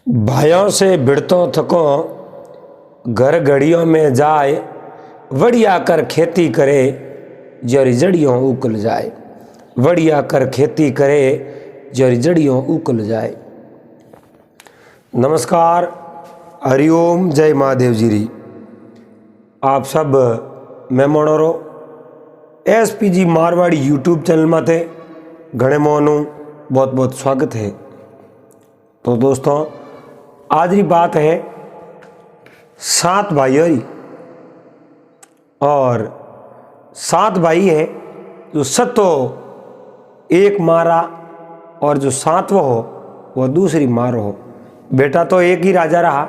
भाइयों से भिड़तों थको घर घड़ियों में जाए, वड़िया कर खेती करे जरी जड़ियों उकल जाए। वड़िया कर खेती करे जरी जड़ियों उकल जाए। नमस्कार, हरिओम, जय महादेव जी। आप सब मेहमानों एसपीजी मारवाड़ी यूट्यूब चैनल माथे घणे मोहनु बहुत बहुत स्वागत है। तो दोस्तों, आज की बात है 7 भाइयों की, और 7 भाई है जो सतो एक मारा और जो 7वां हो वह दूसरी मारो हो। बेटा तो एक ही राजा रहा,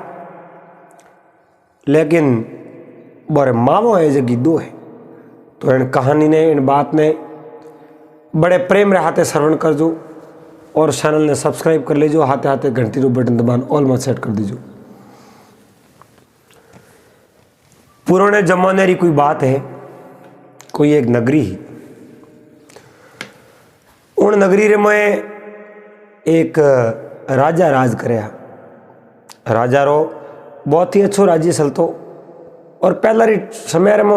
लेकिन बड़े मावो है जगी 2 है। तो इन कहानी ने, इन बात ने बड़े प्रेम रहते श्रवण कर जो, और चैनल ने सब्सक्राइब कर लीजिए। हाथे हाथे घंटी रो बटन दबान ऑल में सेट कर दीजिए। पुराने जमाने की कोई बात है, कोई एक नगरी ही, उन नगरी रे में एक राजा राज करया। राजा रो बहुत ही अच्छो राज्य चलतो, और पहला समय में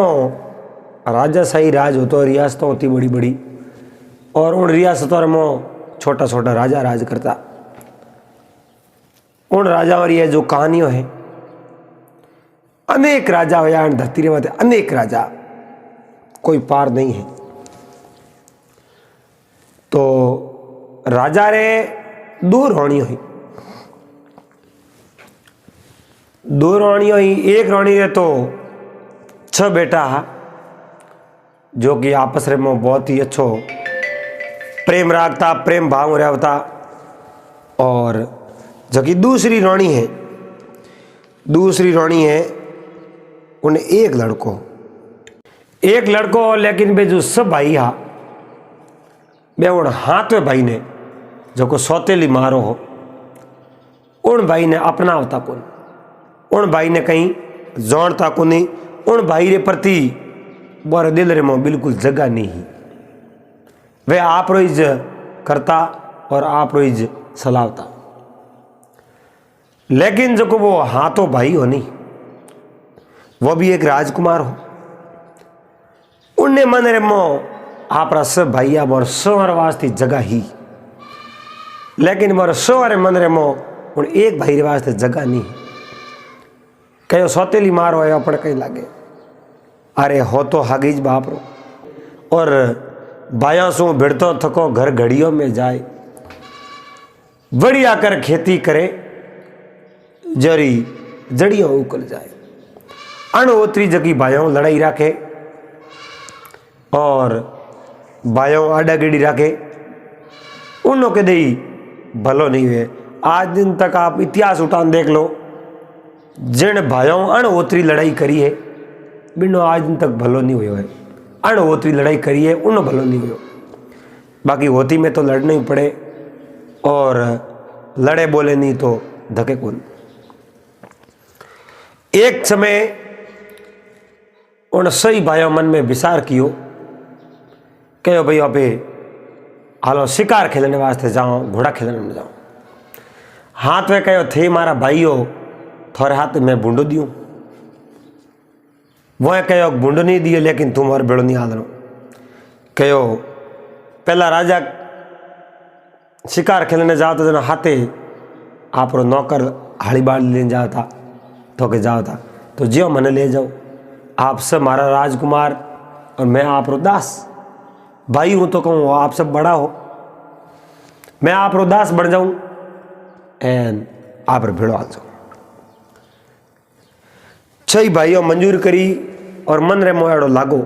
राजा शाही राज होतो, रियासतों होती बड़ी बड़ी, और उन रियासतों में छोटा छोटा राजा राज करता। उन राजाओं की जो कहानियों है, अनेक राजा होया धरती रे, अनेक राजा, कोई पार नहीं है। तो राजा रे 2 रानियों ही, 2 रानियों ही। एक रानी रे तो 6 बेटा हा, जो कि आपस में बहुत ही अच्छो प्रेम राखता, प्रेम भाव रहता। और जबकि दूसरी रानी है, उन्हें एक लड़को, लेकिन वे जो सब भाई हा, वे उन हाथवे भाई ने जो को सौतेली मारो हो, उन भाई ने अपनावता कौन, उन भाई ने कहीं जोड़ता को नहीं। उन भाई रे प्रति बोरे दिल रे में बिल्कुल जगह नहीं। वे आप रोज करता और आप रोज सलावता। लेकिन जो को वो हाथों भाई हो नहीं, वो भी एक राजकुमार हो, उन्हें मन रे मो आप सब भाइया मोर सोहर वास्ते जगह ही। लेकिन मोर सोहर मन रे मो उन एक भाई रे वास्ते जगह नहीं। कहो सौतेली मार हो अपने कहीं लागे, अरे हो तो हागीज बाप रो। और बाया सु भिड़तो थको घर घड़ियों में जाए, बढ़िया कर खेती करे जरी जड़ियों उकल जाए। अणओतरी जगी बायों लड़ाई राखे और बायों आडागेड़ी राखे, उन्हों के दे भलो नहीं हुए। आज दिन तक आप इतिहास उठान देख लो, जिन भाइयों अणओतरी लड़ाई करी है, बिनो आज दिन तक भलो नहीं हुए है। अणओतरी लड़ाई करी है, उन्हों भलो नहीं हुए। बाकी होती में तो लड़ना ही पड़े, और लड़े बोले नहीं तो धके कौन। एक समय उन सही भाइयों मन में विचार कियो, कहो भाई अबे हालो शिकार खेलने वास्ते जाओ, घोड़ा खेलने में जाओ। हाथ में कहो थे मारा भाइयों, थोड़े हाथ में बूंदो दियो। वह कहो बूंदो नहीं दियो, लेकिन तुम और बेड़ो नहीं आदनो। कहो पहला राजा शिकार खेलने जाओ तो हाथे आप नौकर हाड़ी बाड़ लेने जाता, तो के जाओ था तो जियो मने ले जाओ। आप सब मारा राजकुमार और मैं आप रो दास। भाई हूँ तो कहूँ आप सब बड़ा हो, मैं आप रो दास बन जाऊँ एंड आप रो भेड़ो आ जाऊँ। 6 भाइयों मंजूर करी, और मन रे मोयाड़ो लागो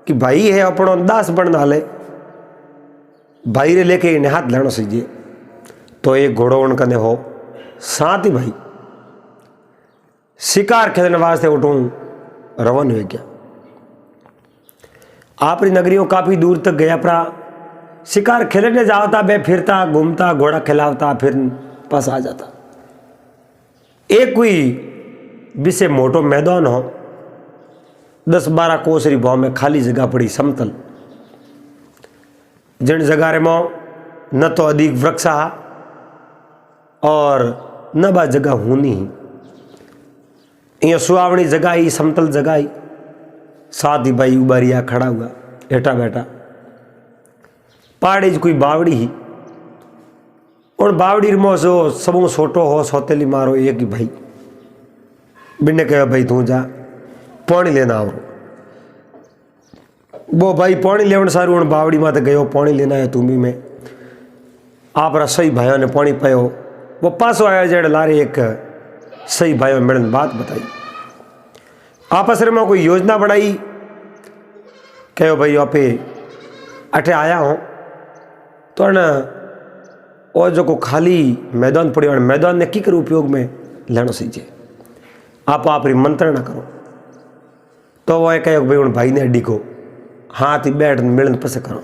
कि भाई है अपनो दास बनना ले, भाई रे लेके इन्हें हाथ लेना सीजिए। तो एक घोड़ो उनका ने हो, 7 ही भाई शिकार खेलने वास्ते उठूं रवन हुए। क्या आपरी नगरियों काफी दूर तक गया, परा शिकार खेलने जाता, बे फिरता घूमता, घोड़ा खिलावता, फिर पास आ जाता। एक कोई विषय मोटो मैदान हो, 10-12 कोसरी भाव में खाली जगह पड़ी समतल, जिन जगह रे में न तो अधिक वृक्ष और न बा जगह हूनी ईअं सुहावनी जगह आई, समतल जगह आई, साथ ही भाई उबारिया खड़ा हुआ हेठा बैठा। पहाड़ी कोई बावड़ी ही और बावड़ी मो जो सबू छोटो हो सौतेली मारो एक ही भाई बिने कहो भाई तू जा पानी लेना आओ। वो भाई पानी लेवन सारू हूँ बावड़ी माते गयो पानी लेना है तू भी मैं आप सही भाइयों ने पानी पायो। वो पासो आया जेड़ लारे एक सही भाइयों मिलन बात बताई, आपस में कोई योजना बनाई। कहो भाई आप अठे आया हो तो न और जो को खाली मैदान पड़े मैदान ने की कर उपयोग में लेना सीजे आप मंत्रणा करो। तो वो कहो भाई हूँ भाई ने अड्डी को हाथ ही बैठ मिलन पसे करो।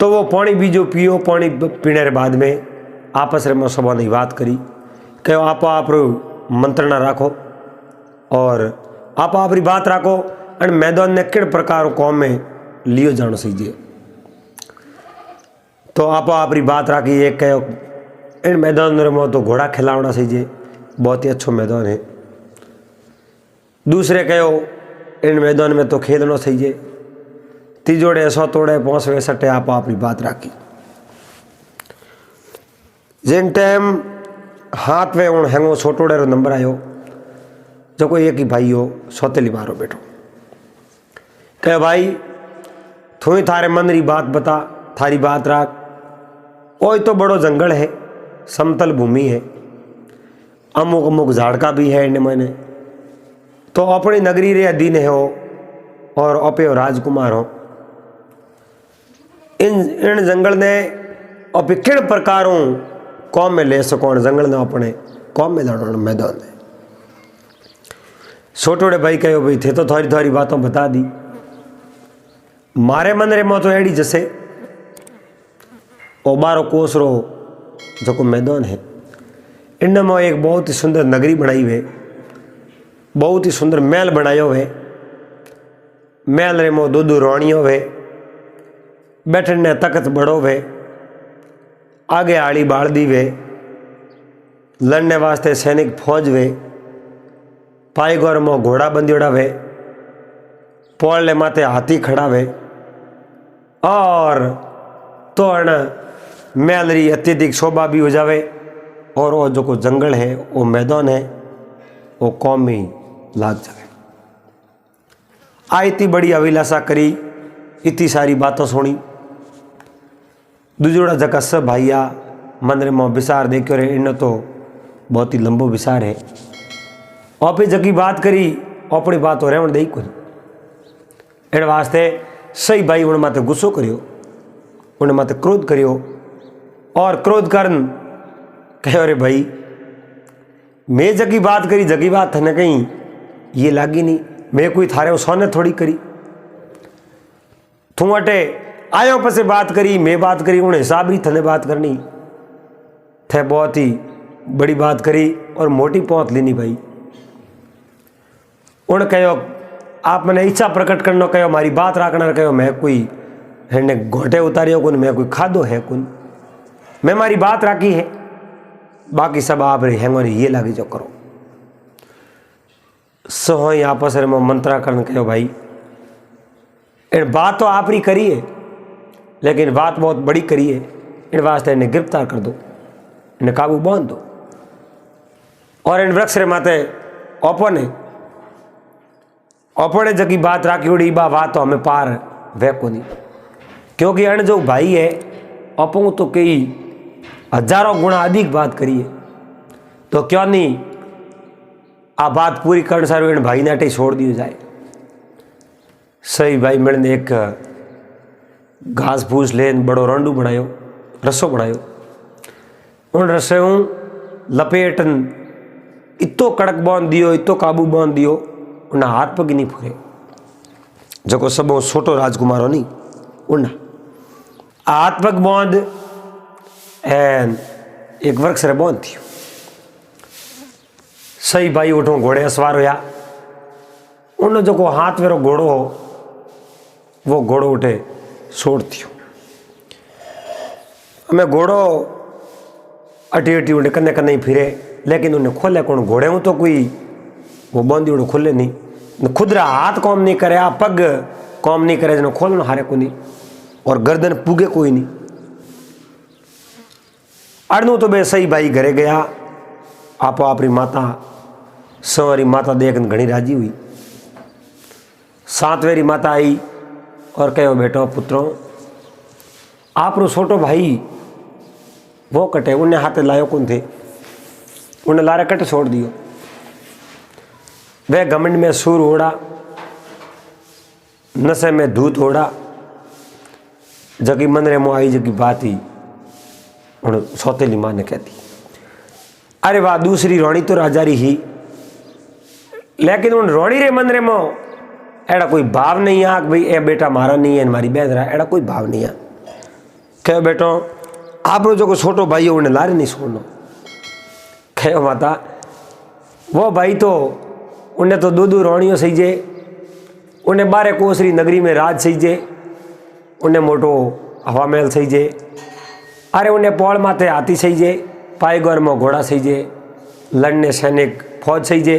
तो वो पानी बीजो पियो, पानी पीने के बाद में आपस में सब ने बात करी। कहो आप मंत्रणा राखो और आप बात राखो और मैदान ने किन प्रकार कौम में लियो जानो सीजिए। तो आप बात राखी। एक कहो इन मैदान में तो घोड़ा खिलावना सीजिए, बहुत ही अच्छो मैदान है। दूसरे कहो इन मैदान में तो खेलना सीजिए। तीजोड़े ऐसा तोड़े पहुँचवे सटे आप बात राखी। जिन टाइम हाथ में हूँ हैंगो छोटोड़े रो नंबर आयो जो कोई एक ही भाई हो सौतेली मारो बैठो। कहे भाई तू ही थारे मन री बात बता, थारी बात राख। कोई तो बड़ो जंगल है, समतल भूमि है, अमुक अमुक झाड़का भी है इन मैंने तो अपनी नगरी रे अधीन है हो और अपे राजकुमार हो। इन जंगल ने अपे किन प्रकारों कौम में ले सको जंगल ने अपने कौम में लड़ो मैदान में। छोटोड़े भाई कहो भाई थे तो थोड़ी थोड़ी बातों बता दी। मारे मन रे मो तो एड़ी जैसे ओबारो कोसरो जो को मैदान है इनमें एक बहुत ही सुंदर नगरी बनाई हुए, बहुत ही सुंदर महल बनायो है। महल रे मो दो रानियों वे, बैठने तख्त बड़ो वे, आगे आड़ी बालदी वे, लड़ने वास्ते सैनिक फौज वे, पाईगोर मो घोड़ा बंदियोड़ा वे, पोलने माथे हाथी खड़ा वे और तो महल री अत्यधिक शोभा भी हो जावे। और वो जो को जंगल है वो मैदान है वो कौम में लाग जाए। आ इतनी बड़ी अभिलाषा करी, इतनी सारी बातों सुनी। दूजोड़ा जगह सब भाइया मन रे मो विचार देखो रे इन तो बहुत ही लंबो विचार है। और जगी बात करी अपनी बात हो रहन दई को इन वास्ते सही भाई उन माते गुस्सो करियो, उन माते क्रोध करियो और क्रोध करन कहो रे भाई मैं जगी बात करी, जगी बात थने कहीं ये लागी नहीं, मैं कोई थारे सोने थोड़ी करी। तू अटे आयो पसे बात करी, मैं बात करी उन्हें हिसाब ही थने बात करनी थे। बहुत ही बड़ी बात करी और मोटी पहुंच लेनी भाई। उन कहो आप मैंने इच्छा प्रकट करना, कहो मारी बात राखना, कहो मैं कोई है घोटे उतारियो कुन, मैं कोई खादो है कुन, मैं मारी बात राखी है, बाकी सब आप रे हैंगो ने ये लागी जो करो। सो ही आपस में मंत्रा करने कहो भाई इन बात तो आप री करी है लेकिन बात बहुत बड़ी करी है, इन वास्ते इन्हें गिरफ्तार कर दो, इन्हें काबू बांध दो। और इन वृक्ष रे माते ओपने जगी बात राखी उड़ी बा बात तो हमें पार वे को नहीं, क्योंकि अन जो भाई है अपू तो कई हजारों गुणा अधिक बात करिए तो क्यों नहीं आ बात पूरी कर सारू इन भाई ने अटे छोड़ दियो जाए। सही भाई मैंने एक घास फूस लेन बड़ो रंडू बनायो, रसो बनायो। उन रसे लपेटन इतो कड़क बांध दियो, इतो काबू बांध दियो, उन हाथ पग नहीं फूरे जो को सब छोटो राजकुमारो नहीं उन हाथ पग बांध एन एक वर्ष रे बांध दियो। सही भाई उठो घोड़े असवार होया, उन जो को हाथ मेरो घोड़ो हो वो घोड़ो उठे छोड़ दियो। हमें घोड़ो अटी अटी उन्हें कन्ने कन्ने ही फिरे, लेकिन उन्हें खोले कौन? घोड़े हूँ तो कोई वो बंदी उड़ो खुले नहीं, खुदरा हाथ कॉम नहीं करे, आ पग कॉम नहीं करे, जनो खोलना हारे को नहीं, और गर्दन पुगे कोई नहीं। अड़नू तो बे सही भाई घरे गया, आपो आपरी माता सवारी माता देख घनी राजी हुई। सातवेरी माता आई और कहो बेटो पुत्रों आप छोटो भाई वो कटे, उन्हें हाथे लायो कौन थे, उन्हें लारे कट छोड़ दियो। वह घमंड में सूर ओढ़ा, नशे में धूत ओढ़ा, जगी मंदरे में आई जगी बात ही उन सौतेली माँ ने कहती, अरे वाह दूसरी रोणी तो राजारी ही, लेकिन उन रोणी रे मंदरे में एड़ा कोई भाव नहीं आ भाई ए बेटा मारा नहीं है मारी बहन रहा, एड़ा कोई भाव नहीं आ। कहो बेटो आप जो छोटो भाई हो उन्हें लारे नहीं छोड़ना। कहो माता वो भाई तो उन्हें तो दो रोणियों सही जे, उन्हें 12 कोसरी नगरी में राज सही जे, उन्हें मोटो हवा महल सही जे, अरे उन्हें पौड़ माथे हाथी सही जे, पायगौर में घोड़ा सही जे, लड़ने सैनिक फौज सही जे,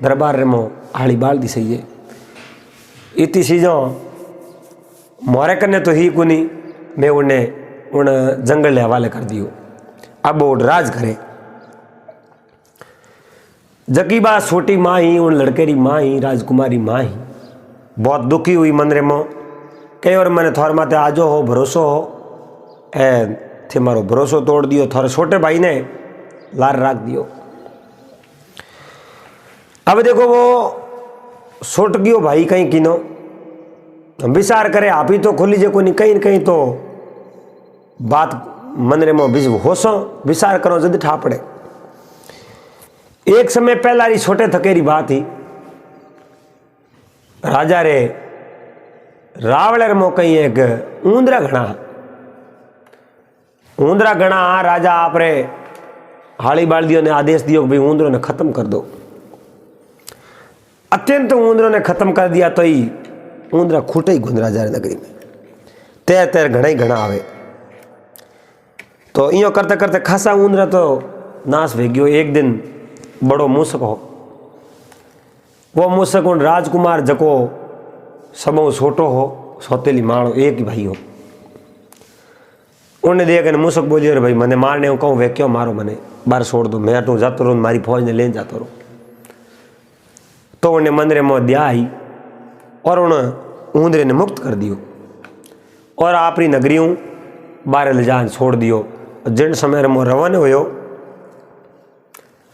दरबार में हाड़ी बाल्दी सही जे। इतनी चीज़ों मोरे करने तो ही कुनी, मैं उन्हें उन जंगल के हवाले कर दियो, अब वो राज करे। जकी बात छोटी माँ ही उन लड़के री माँ ही राजकुमारी माँ ही बहुत दुखी हुई मंदरे में, कई और मैंने थोर माते आजो हो भरोसो हो, ए थे मारो भरोसो तोड़ दियो, थोड़े छोटे भाई ने लार राख दियो। अब देखो वो छोट गयो भाई कहीं किनो विचार करे, आप ही तो खोली जे को नहीं, कहीं कहीं तो बात मंदरे में बीज होसो विचार करो जल्दी ठा पड़े। एक समय पहला री छोटे थकेरी बात ही, राजा रे रावलेर मो कहीं एक ऊंदरा घना राजा आपरे हाली बाल्दियों ने आदेश दियो कि भाई ऊंदरों ने खत्म कर दो। अत्यंत ऊंदरों ने खत्म कर दिया तो ही ऊंदरा खूटे ही गुंद राजा नगरी में, तेर घना ही घना आवे। तो इं करते करते खासा ऊंदरा तो नाश वे गयो। एक दिन बड़ो मूसक हो, वो मूसक उन राजकुमार जको सबो छोटो हो, सौतेली माणो एक ही भाई हो, उन्हें देख मूसक बोलियो रे भाई मने मारने कहूँ वे क्यों मारो, मने बाहर छोड़ दो, मैं तो जातो रो मारी फौज ने लेन जातो रो। तो उन्हें मंदिर में दिया आई और उन ऊंदरे ने मुक्त कर दियो और आपरी नगरियों बाहर ले जान छोड़ दियो। जिन समय में रवाना होयो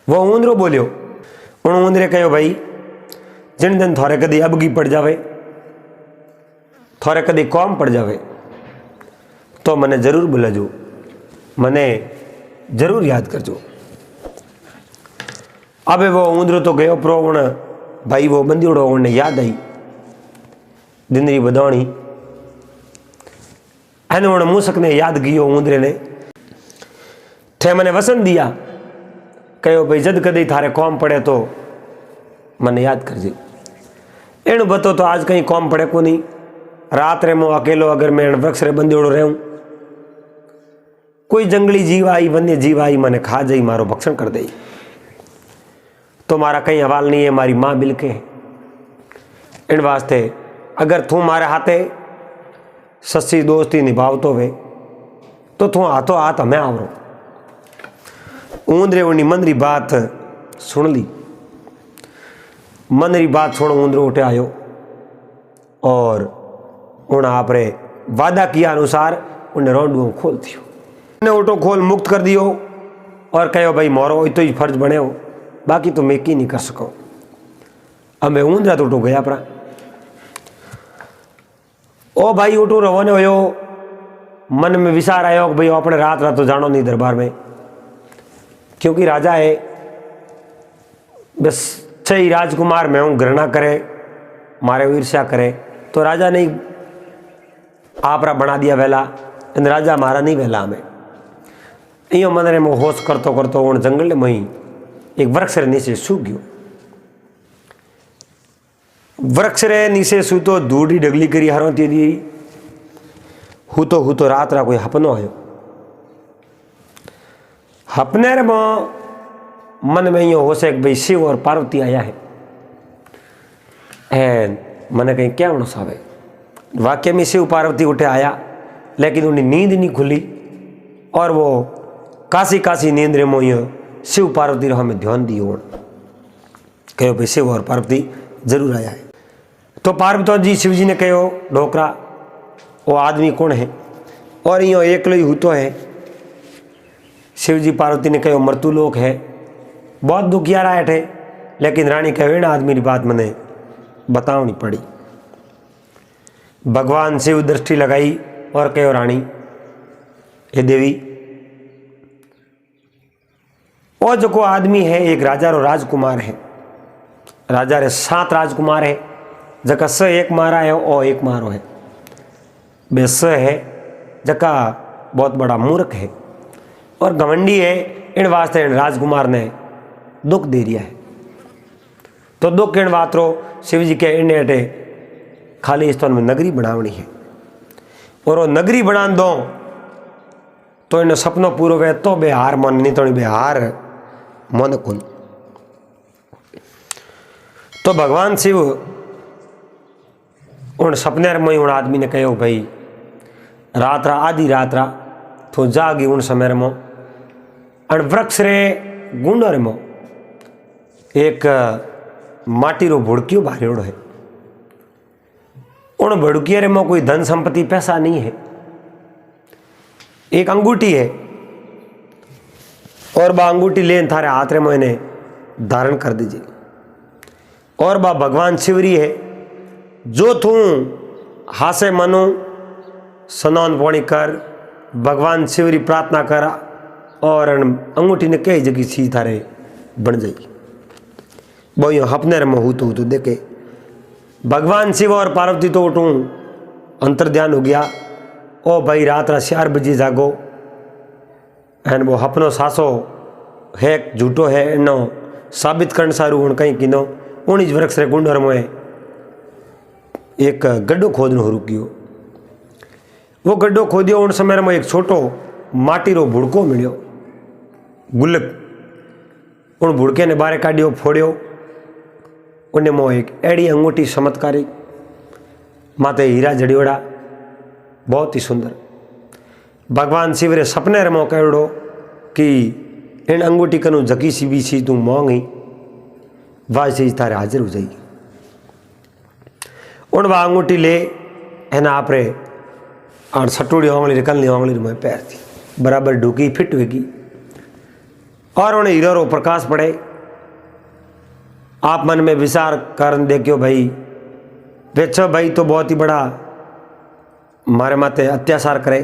वो ऊंदरो बोलियो, उन ऊंदरे कहो भाई जिन दिन थोड़े कदी अबगी पड़ जावे, थोड़े कदी कौम पड़ जावे तो मने जरूर बुलाजो, मने जरूर याद करजो। अबे वो ऊंदरो तो गयो प्रो उन भाई वो बंदीड़ो उन्हें याद आई जिंदगी बदौनी है, उन मूसक ने याद कियो ऊंदरे ने, थे मने वसन दिया, कहो भाई जद कदी थारे कौम पड़े तो मने याद करजे। एण बतो तो आज कहीं कौम पड़े को नहीं, रात रे मो अकेलो अगर मैं वृक्ष रे बंदीड़ो रहूं, कोई जंगली जीव आई वन्य जीव आई मने खा जाई, मारो भक्षण कर दे, तो मारा कहीं हवाल नहीं है, मारी माँ बिलके। इन वास्ते अगर तू मारे हाथे सच्ची दोस्ती निभावतो वे तो तू हाथों हाथ हमें आवरो। ऊंदरे उन्नी मंदरी बात सुन ली, मंदरी बात सुन ऊंदरो उठे आयो और उन आपरे वादा किया अनुसार उन्हें रोंडुओं खोल दियो, उन्हें ओटो खोल मुक्त कर दियो और कहो भाई मोरो तो ही फर्ज बने हो, बाकी तो मैं की नहीं कर सको। अब मैं ऊंदरा तो उठो गया परा, ओ भाई उठो रवाने होयो, मन में विचार आयो कि भाई अपने रात रात तो जानो नहीं दरबार में, क्योंकि राजा है बस छही राजकुमार में हूँ, घृणा करे मारे ईर्ष्या करे तो राजा नहीं आपरा बना दिया वेला, राजा मारा नहीं वेला हमें। इं मंदिर में होश करतो करतो उन जंगल में ही एक वृक्ष रे नीचे सूख गयो। वृक्ष रे नीचे सूतो धूड़ी डगली करी हरोती दी, हूतो रात रा कोई हपनो आयो, हपनेर में मन में यो हो से भाई शिव और पार्वती आया है एंड मैंने कहीं क्या होना सावे वाक्य में शिव पार्वती उठे आया, लेकिन उन्हें नींद नहीं खुली और वो काशी काशी नींद रे मोह शिव पार्वती रो हमें ध्यान दियो कहो भाई शिव और पार्वती जरूर आया है। तो पार्वती जी शिव जी ने कहो ढोकरा वो आदमी कौन है और यो एकलो ही हूतो है। शिव जी पार्वती ने कहो मृत्यु लोक है, बहुत दुखिया रहा है, लेकिन रानी कहो ना आदमी की बात मैंने बतावनी पड़ी। भगवान शिव दृष्टि लगाई और कहो रानी हे देवी वो जो आदमी है एक राजा रो राजकुमार है, राजा रे 7 राजकुमार है जका स एक मारा है और एक मारो है, बे स है जका बहुत बड़ा मूर्ख है और घमंडी है, इन वास्ते इन राजकुमार ने दुख दे दिया है। तो दुख इन बात रो शिव जी के इन अटे खाली इस में नगरी बनावनी है और वो नगरी बना दो तो इन सपनों पूरो वे तो बेहार मन नहीं तो बेहार मन कुल। तो भगवान शिव उन सपने में उन आदमी ने कहो भाई रात रा आधी रात रा तो जागी उन समय में अण वृक्ष रे गुंडो रे मो एक माटी रो भुड़कियो भारेड़ो है। उन भुड़किया रे मो कोई धन संपत्ति पैसा नहीं है, एक अंगूठी है और बा अंगूठी लेन थारे हाथ रे में इन्हें धारण कर दीजिए और बा भगवान शिवरी है जो तू हासे मनो स्नान पानी कर भगवान शिवरी प्रार्थना कर और अंगूठी ने कई जगह चीज थारे बन जाएगी। वो यो हपने में हूँ तो देखे भगवान शिव और पार्वती तो उठूँ अंतर ध्यान हो गया। ओ भाई रात 4 बजे जागो एंड वो हपनो सासो है झूठो है इनो साबित करने सारू हूँ कहीं किनो उन्हीं वृक्ष रे गुंडर में एक गड्ढो खोदनो हो रुकियो। वो गड्ढो खोदियो उन समय में एक छोटो माटी रो भुड़को मिलियो गुल्लक। उन भुड़के ने बारे काढ़ियो फोड़ियो उन्हें मो एक एड़ी अंगूठी चमत्कारी माते हीरा जड़ियोड़ा बहुत ही सुंदर। भगवान शिव रे सपने रे मो कहड़ो कि इन अंगूठी कनु जकी सी भी चीज तू मांगी वह चीज तारे हाजिर हो जाएगी। उन वह अंगूठी ले है ना आप रे और सटूड़ी ओंगली निकलनी ओंगली में पैर थी बराबर ढूकी फिट होगी और उन्हें हीरो रो प्रकाश पड़े। आप मन में विचार कर देखियो भाई बेचो भाई तो बहुत ही बड़ा मारे माते अत्याचार करे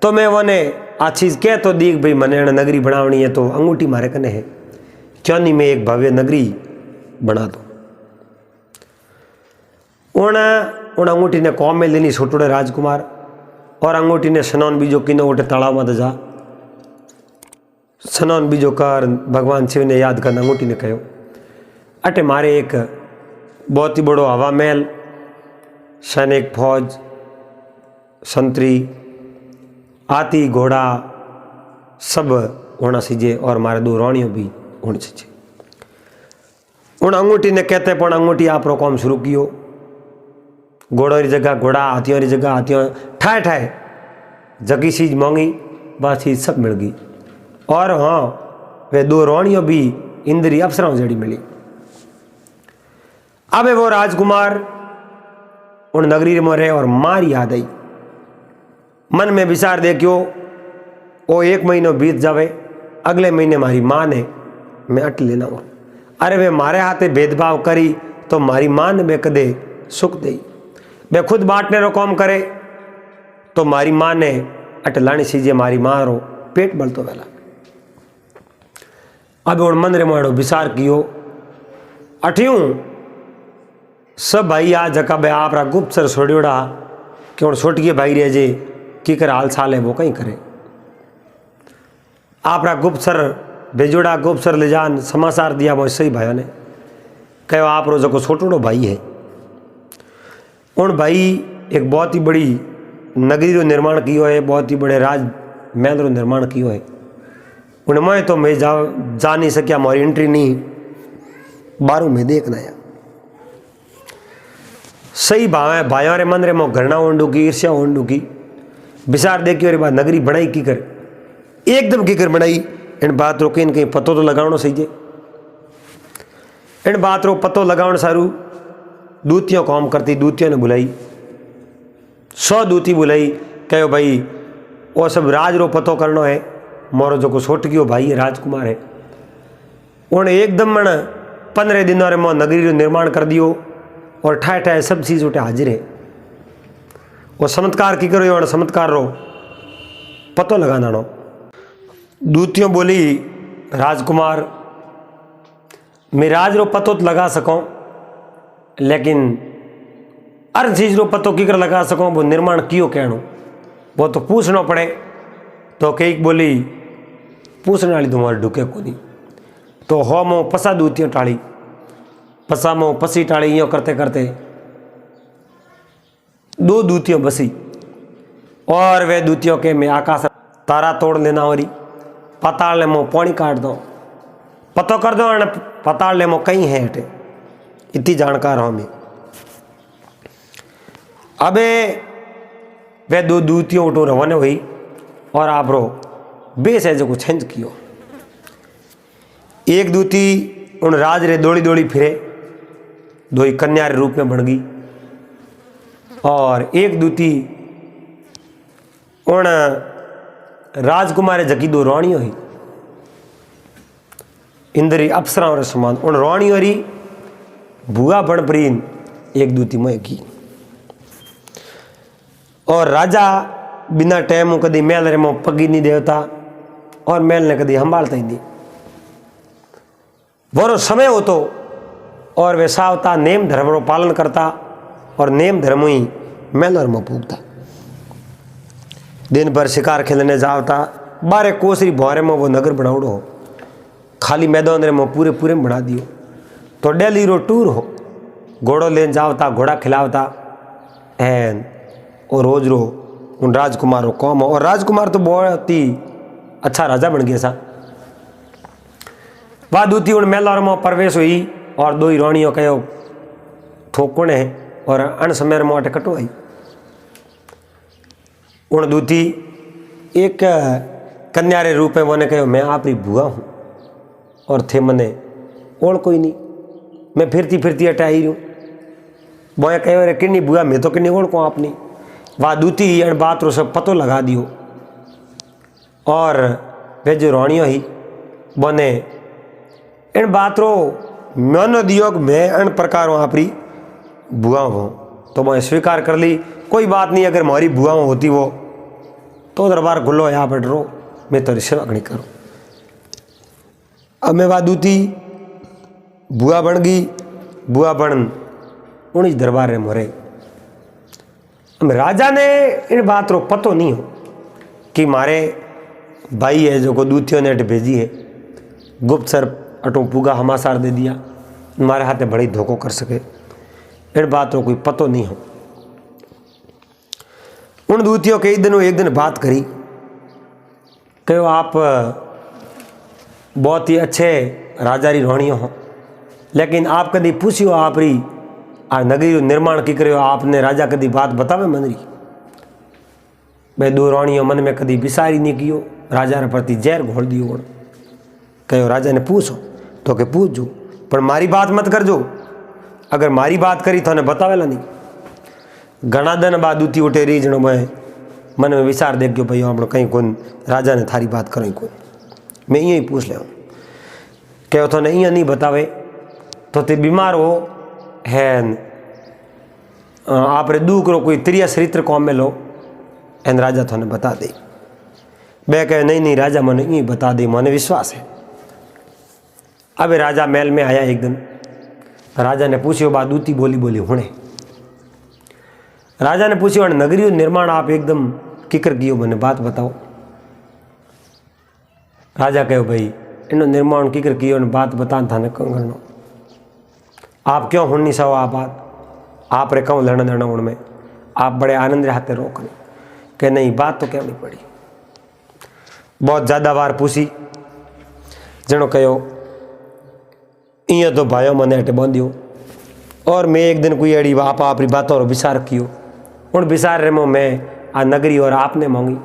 तो मैं वने आ चीज़ कह तो दीख भाई मने नगरी बनावनी है तो अंगूठी मारे कने है क्यों नहीं मैं एक भव्य नगरी बना दो। उन अंगूठी ने कौम में लेनी छोटोड़े राजकुमार और अंगूठी ने स्नान बीजो किनो उठे तालाब में जा स्नान बीजो कर भगवान शिव ने याद कर अंगूठी ने कहो अटे मारे एक बहुत ही बड़ो हवा महल सैनिक फौज संतरी हाथी घोड़ा सब होना सीजे और मारे 2 रानियों भी होनी सीजे। उन अंगूठी ने कहते पण अंगूठी आप रो काम शुरू कियो घोड़ों की जगह घोड़ा हाथियों की जगह हाथियों ठाए ठाए जगी चीज मांगी बस चीज सब मिल गई और हाँ वे 2 रानियों भी इंद्री अप्सराओं जड़ी मिली। अब वो राजकुमार उन नगरी में रहे और मार याद आई मन में विचार देखियो वो 1 महीनो बीत जावे अगले महीने मारी माँ ने मैं अट लेना हूँ अरे वे मारे हाथे भेदभाव करी तो मारी माँ ने मैं कदे सुख दई वे खुद बांटने रो काम करे तो मारी माँ ने अट लानी सीजे मारी माँ रो पेट बलतो वेला। अब उन मन रे मारो विचार कियो अठियूं सब भाई आ जका बे आप गुप्त सर छोड़ियोड़ा कि उन छोटकी भाई रहे जे की कर हाल साल है वो कहीं करे आप गुप्त सर भेजोड़ा गुप्त सर ले जान समाचार दिया वो सही भाई ने कहो आप रो जो छोटोड़ो भाई है उन भाई एक बहुत ही बड़ी नगरी रो निर्माण कियो है बहुत ही बड़े राज महल रो निर्माण कियो है उनमें तो मैं जा नहीं सकिया, मारी एंट्री नहीं, बारू में देखना या सही भाव भाइयों रे मन रे मो घरना ओंडू की ईर्ष्या ओंडू की विचार देखियो रे बात नगरी बनाई की कर एकदम की कर बनाई। इन बात रो कहीं पतो तो लगावनो सही है। इन बात रो पतो लगावन सारू दूतियों काम करती, दूतियों ने बुलाई 100 दूती बुलाई, कहो भाई वो सब राज रो पतो करनो है। मोरो जो को छोटकियो भाई है राजकुमार है, उन्हें एकदम मन 15 दिनों रे मो नगरी रो निर्माण कर दियो और ठाए ठाए सब चीज उठे हाजिर है। वो चमत्कार की करो, चमत्कार रो पतो लगाना नो। दूतियों बोली राजकुमार मैं राज रो पतो तो लगा सकूं, लेकिन हर चीज रो पतो की कर लगा सकूं वो निर्माण कियो कहणो वो तो पूछना पड़े। तो कई बोली पूछने वाली तुम्हारी ढुके को नहीं। तो हो मो पसा दूतियों टाड़ी, पसा मो पसी टाड़ी, यो करते करते 2 दूतियों बसी और वे दूतियों के मैं आकाश तारा तोड़ लेना हो रही, पताल ने मो पानी काट दो, पतो कर दो पताल ने मो कहीं है हटे, इतनी जानकार हो मैं। अबे वे 2 दूतियों उठो रवाने हुई और आप रो बेस है जो कुछ छंज कियो। एक दूती उन राज रे दौड़ी दौड़ी फिरे, 2 कन्या रूप में बन गई और एक दूती उन राजकुमार जकी 2 रानियों ही इंद्री अप्सरा और समान उन रानियों री भुआ बन प्रीन एक दूती में की। और राजा बिना टाइम कदी मेल रे मो पगी नहीं देवता और मेल ने कदी संभालता ही नहीं। वो समय हो तो और वे सावता नेम धर्म रो पालन करता और नेम धर्म ही मेलर में पूगता। दिन भर शिकार खेलने जावता, 12 कोसरी भौरे में वो नगर बनावड़ो हो, खाली मैदान रे में पूरे पूरे बना दियो। तो डेली रो टूर हो, घोड़ो लेन जावता, घोड़ा खिलावता एन और रोज रो उन राजकुमारों कौम। और राजकुमार तो बहुत ही अच्छा राजा बन गया सा। वह दूती उन मेलर में प्रवेश हुई और 2 रानियों कहो थोकुण है और अन समय मोटे कटवाई। उन दूती एक कन्या रे रूप में वो ने कहो मैं आपरी बुआ हूँ और थे मने और कोई नहीं, मैं फिरती फिरती अटे आई हूँ। बोए कहो रे किन्नी बुआ मैं तो किन्नी ओढ़ को आपनी। वह दूती इन बात रो सब पतो लगा दियो और वे जो रानियों ही बोने इन बात रो मन दियो कि मैं अन प्रकार आपरी बुआ हूँ। तो मैं स्वीकार कर ली, कोई बात नहीं, अगर हमारी बुआ होती वो तो दरबार खुलो यहाँ पर डरो, मैं तो सेवा नहीं करूँ। अब मैं वह दूती बुआ बन गई, बुआ बन उन्हीं दरबार में मोरे। राजा ने इन बात रो पतो नहीं हो कि मारे भाई है जो को दूतियों ने अट भेजी है, गुप्त सर अटो पूगा हमासार दे दिया, हमारे हाथे बड़ी धोखो कर सके, इन बात रो कोई पतो नहीं हो। उन दूतियों के एक दिन बात करी, कहो आप बहुत ही अच्छे राजा री रानियों हो, लेकिन आप कभी पूछियो आप री आ नगरी निर्माण की करो, आपने राजा कभी बात बतावे मन री। भाई 2 रानियों मन में कभी विसारी नहीं कियो, राजा रे प्रति जहर घोल दियो। कहो राजा ने पूछो तो के पूछ जो, पर मारी बात मत कर जो, अगर मारी बात करी तो ने बतावेला नहीं। घना दिन बाद दूती उठे रही जनो मैं मन में विचार देख गयो भाई हम कहीं कौन राजा ने थारी बात करें कौन, मैं यही पूछ ले। कहो तो नहीं नहीं बतावे तो ते बीमार हो है, आप रे दुख रो कोई त्रिया चरित्र कौम में लो एन राजा थाने बता दे। बे कहे नहीं नहीं राजा मन यही बता दे, मने विश्वास है। अब राजा महल में आया एक दिन, राजा ने पूछियो बात दूती बोली बोली हुणे। राजा ने पूछियो नगरी निर्माण आप एकदम किकर कियो मने बात बताओ। राजा कहो भाई इनो निर्माण किकर कियो बात बता थाने क्यों करना, आप क्यों हुन नहीं सो आप बात, आप रे क्यों लड़ना लड़ना उनमें, आप बड़े आनंद रे हाथे रोक रहे। कि नहीं बात तो कहनी पड़ी, बहुत ज़्यादा बार पूछी जणो कहो इं तो भाइयों मैंने अटे बांधियो और मैं एक दिन कोई अड़ी आप अपनी बातों विचार कियो उन विचार रे मैं आ नगरी और आपने मांगी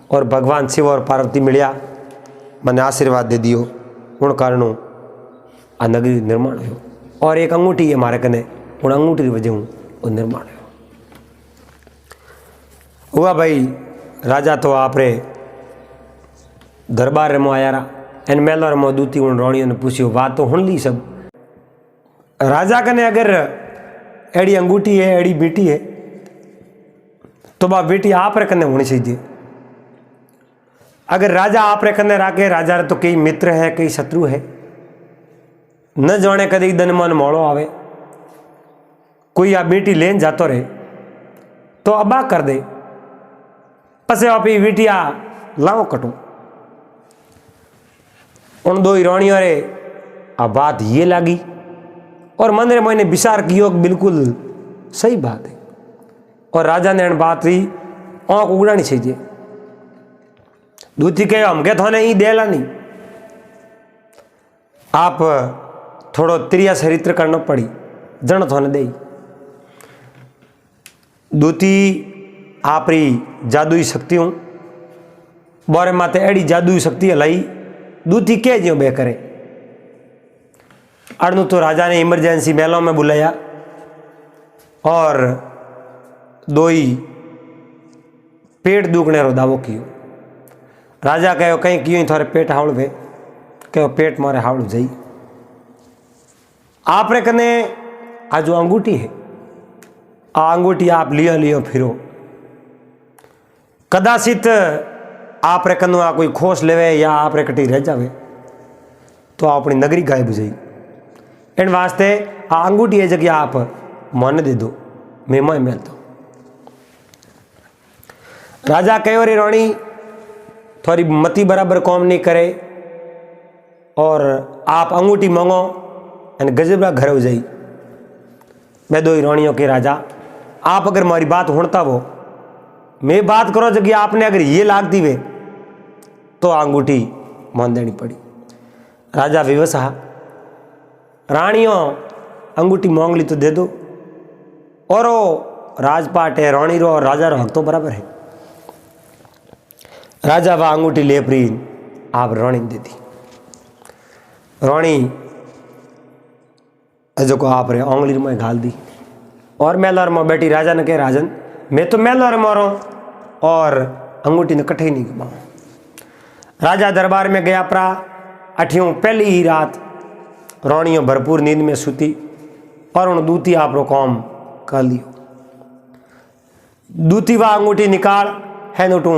और भगवान शिव और पार्वती मिलिया मैंने आशीर्वाद दे दियो उन कारणों आ नगरी निर्माण हो और एक अंगूठी है मारे कने उन अंगूठी की वजह वो निर्माण हो हुआ। भाई राजा तो आप रे दरबार रे मो आया रहा एन मेलो रे मो दूती उन रोणियों ने पूछियो बात तो हुन ली सब राजा कने अगर एड़ी अंगूठी है एड़ी बेटी है तो बा बेटी आप रे कने होनी चाहिए। अगर राजा आप रे कने राखे राजा रे तो कई मित्र है कई शत्रु है न जाने कदी दन मन मोड़ो आवे कोई आ बेटी लेन जातो रहे तो अबा कर दे पसे आप बेटिया लाओ कटू उन दो हिरोणियों रे आ बात ये लगी और मन रे मैंने विचार कियो बिल्कुल सही बात है और राजा ने बात ही आँख उगड़ानी चाहिए। दूती कहो हम क्या थोने ही देला नहीं आप थोड़ो त्रिया चरित्र करना पड़ी जन थोने दे दूती आपरी जादुई शक्तियों बोरे माते एड़ी जादुई शक्ति हलाई दूती के ज्यों बे करे अड़नू तो राजा ने इमरजेंसी मेलों में बुलाया और दो ही पेट दुखने रो दावो कियो। राजा कहो कहीं क्यों थारे पेट हावड़ भे कहो पेट मारे हावड़ जाई आप रे कने आ जो अंगूठी है आ अंगूठी आप लियो लियो फिरो कदाचित आप रे कनु आ कोई खोस लेवे या आप रे कटी रह जावे तो अपनी नगरी गायब जाई इन वास्ते आ अंगूठी है जगह आप मन दे दो मैं मेल दो। राजा कहो रे रानी थोड़ी मती बराबर कौम नहीं करे और आप अंगूठी मांगो और गजबरा घर हो जाई। मैं दो हिरोणियों के राजा आप अगर मारी बात होता वो मैं बात करो जगह आपने अगर ये लागती वे तो अंगूठी मान देनी पड़ी। राजा विवश हा रानियों अंगूठी मांग ली तो दे दो और वो राजपाट है रानी रो और राजा रो हक तो बराबर है। राजा वह अंगूठी ले परी आप रानी दे दी रानी जो को आप रे ओंगली में घाल दी और मेलर में बैठी राजा ने कहे राजन मैं तो मेलर मारो और अंगूठी ने कठे नहीं घुमाओ। राजा दरबार में गया परा अठियों पहली ही रात रानियों भरपूर नींद में सूती और उन दूती आप रो काम कर लियो। दूती वह अंगूठी निकाल है नोटू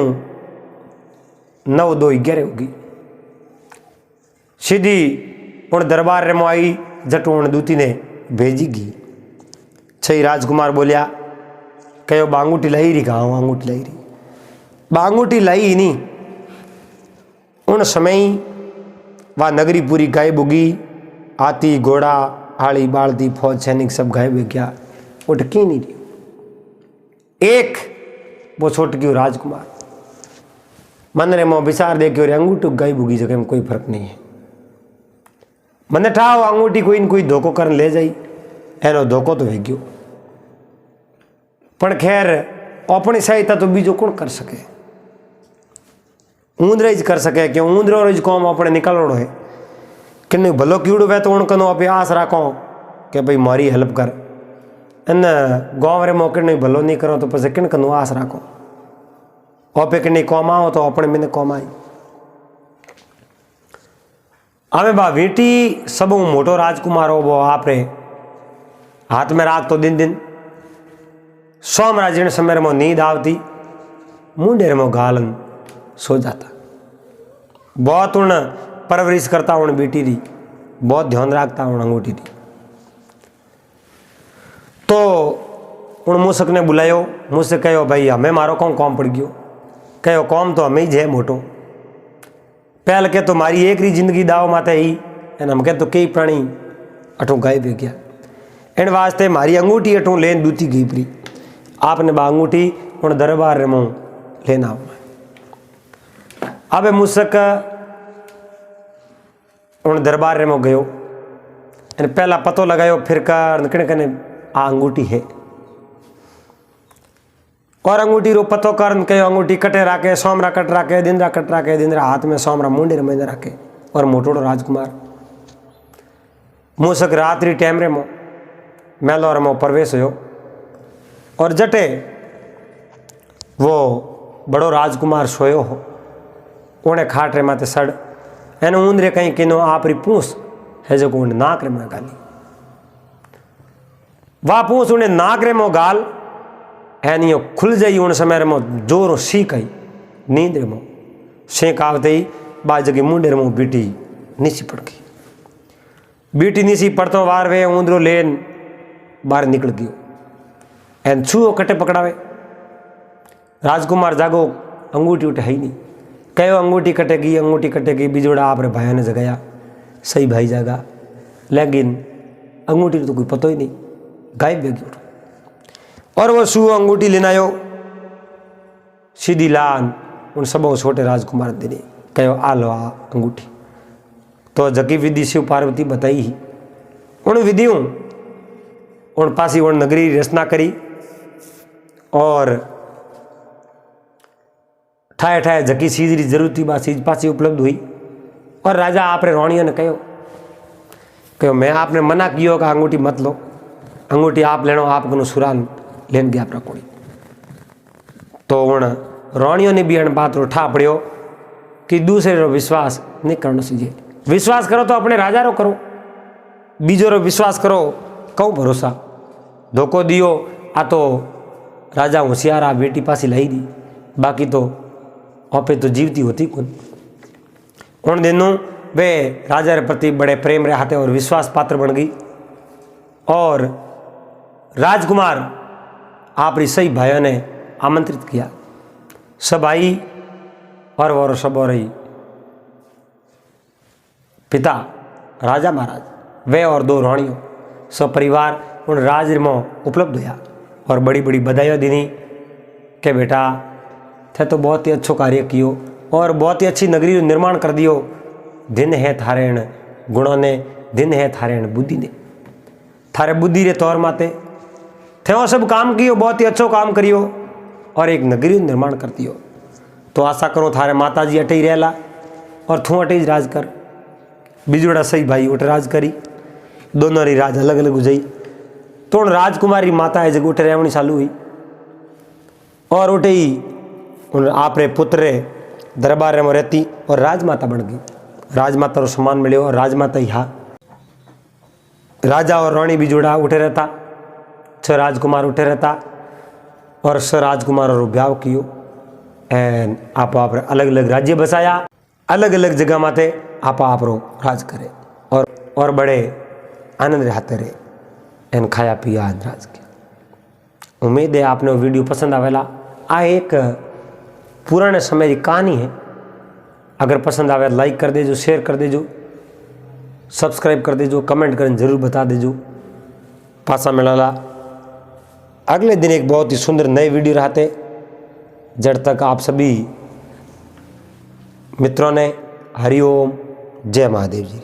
9-2-11 होगी सीधी उन दरबार रे आई जटू उन दूती ने भेजी गई। छही राजकुमार बोलिया कहो बांगूठी लाई रही कहा अंगूठी लाई रही बांगूठी लाई ही नहीं उन समय वह नगरी पूरी गायब होगी हाथी घोड़ा हाड़ी बालती फौज सैनिक सब गायब हो गया उठकी नहीं रही एक वो छोटकी राजकुमार मन रे मो विचार देखियो रे अंगूठी गायब होगी जगह में कोई फर्क नहीं है मने ठाओ अंगूठी कोई न कोई धोखो कर ले जाई एनो धोखो तो है गयो पण खैर अपनी सहायता तो बीजो कौन कर सके ऊंदरे ज कर सके कि ऊंदरो ज कौम अपने निकलड़ो है कि भलो कीड़ो वे तो उनको आप आस राखो कि भाई मारी हेल्प कर इन गाँव रे मौके नहीं भलो नहीं करो तो पसे किन कनु आस राखो ओपे कि नहीं कौम आओ तो अपने मैंने कौम आई। हमें बा बेटी सब मोटो राजकुमार हो वो आप रे हाथ में राख तो दिन दिन सोमराज समय में नींद आवती मुंडे में गालन सो जाता बहुत उन परवरिश करता उन बेटी री बहुत ध्यान रखता उन अंगूठी री। तो उन मूसक ने बुलायो मुझसे कहो भाई हमें मारो कौन कौम पड़ गयो कहो कौम तो हमें ही जे मोटो पहल के तो मारी एक री जिंदगी दाव माते ही एन हम के तो कई प्राणी अठू गायब हो गया इन वास्ते मारी अंगूठी अठू लेन दूती गई परी आपने बा अंगूठी उन दरबार रे मुँह लेना अब मूसक उन दरबार में गयो अने पहला पतो लगायो फिर कर कने कने आ अंगूठी है और अंगूठी रो पतो कर कहो अंगूठी कटे राखे सोमरा कट राखे दिनरा हाथ में सोमरा मुंडे रमेंदा राखे और मोटोड़ो राजकुमार मूसक रात्रि टाइम रे मो मेलो रमो प्रवेश हो और जटे वो बड़ो राजकुमार सोयो हो उन्हें खाट रे माते सड़ एने ऊंदरे कहीं किनो आपरी पूछ है जो उन्हें नाक रे में गाली वाह पूछ उन्हें नाक रे मो गाल एनियो खुल जाई उन समय मो जोरो सीख आई नींद रे मो सेक आवते ही बाज की मुंडे रे मो बीटी नीची पड़ गई बीटी नीची पड़तो वार वे ऊंदरो लेन बाहर निकल गयो एन छुओ कटे पकड़ावे राजकुमार जागो अंगूठी उठे है नहीं कहो अंगूठी कटेगी बिजोड़ा आप रे भाई ने जगाया सही भाई जागा लेकिन अंगूठी तो कोई पतो ही नहीं गायब हो गयो और वो शू अंगूठी लेना आयो सीधी लान उन सबों छोटे राजकुमार देने कहो आ लो आ अंगूठी तो जकी विधि शिव पार्वती बताई ही उन विधियों उन पासी उन नगरी रचना करी और ठाए ठाए जकी चीज की जरूरत थी बात चीज पासी उपलब्ध हुई और राजा आपने रानियों ने कहो मैं आपने मना कियो कि अंगूठी मत लो अंगूठी आप लेनो आप सुरान लेन गया अपना कोड़ी तो उन रानियों ने भी अन बात रो ठा पड़ियो कि दूसरे रो विश्वास नहीं करना चाहिए विश्वास करो तो अपने राजा रो करो बीजो रो विश्वास करो कहूँ भरोसा धोखो दियो आ तो राजा होशियार आ बेटी पासी लाई दी बाकी तो आपे तो जीवती होती कौन उन दिनों वे राजा रे प्रति बड़े प्रेम रे हाथे और विश्वास पात्र बन गई और राजकुमार आप सही भाइयों ने आमंत्रित किया सब आई और वो सब और पिता राजा महाराज वे और दो रानियों सब परिवार उन राज में उपलब्ध हुआ और बड़ी बड़ी बधाइयाँ दी कि बेटा थे तो बहुत ही अच्छो कार्य कियो और बहुत ही अच्छी नगरी निर्माण कर दियो दिन है थारेण गुणों ने दिन है थारेण बुद्धि ने थारे बुद्धि रे तौर माते थे वो सब काम कियो बहुत ही अच्छो काम करियो और एक नगरी निर्माण कर दियो तो आशा करो थारे माता जी अटे ही रहला और थू अटे ही राज कर बिजोड़ा सही भाई उठ राज करी दोनों री राज अलग अलग हो जाई तो राजकुमारी माता है जग उठे रहनी चालू हुई और उठे ही उन आप रे पुत्र रे दरबार में रहती और राजमाता बन गई राजमाता रो सम्मान मिले और राजमाता यहाँ राजा और रानी बिजोड़ा उठे रहता छ राजकुमार उठे रहता और छ राजकुमार रो ब्याह कियो एन आप अलग अलग राज्य बसाया अलग अलग जगह माते आप रो राज करे और बड़े आनंद रहते रहे एन खाया पिया राज के उम्मीद है आपने वो वीडियो पसंद आवेला आ एक पुराने समय की कहानी है अगर पसंद आवे लाइक कर देजो शेयर कर देजो सब्सक्राइब कर देजो कमेंट कर जरूर बता देजो पासा मिलाला अगले दिन एक बहुत ही सुंदर नए वीडियो रहते जब तक आप सभी मित्रों ने हरिओम जय महादेव जी।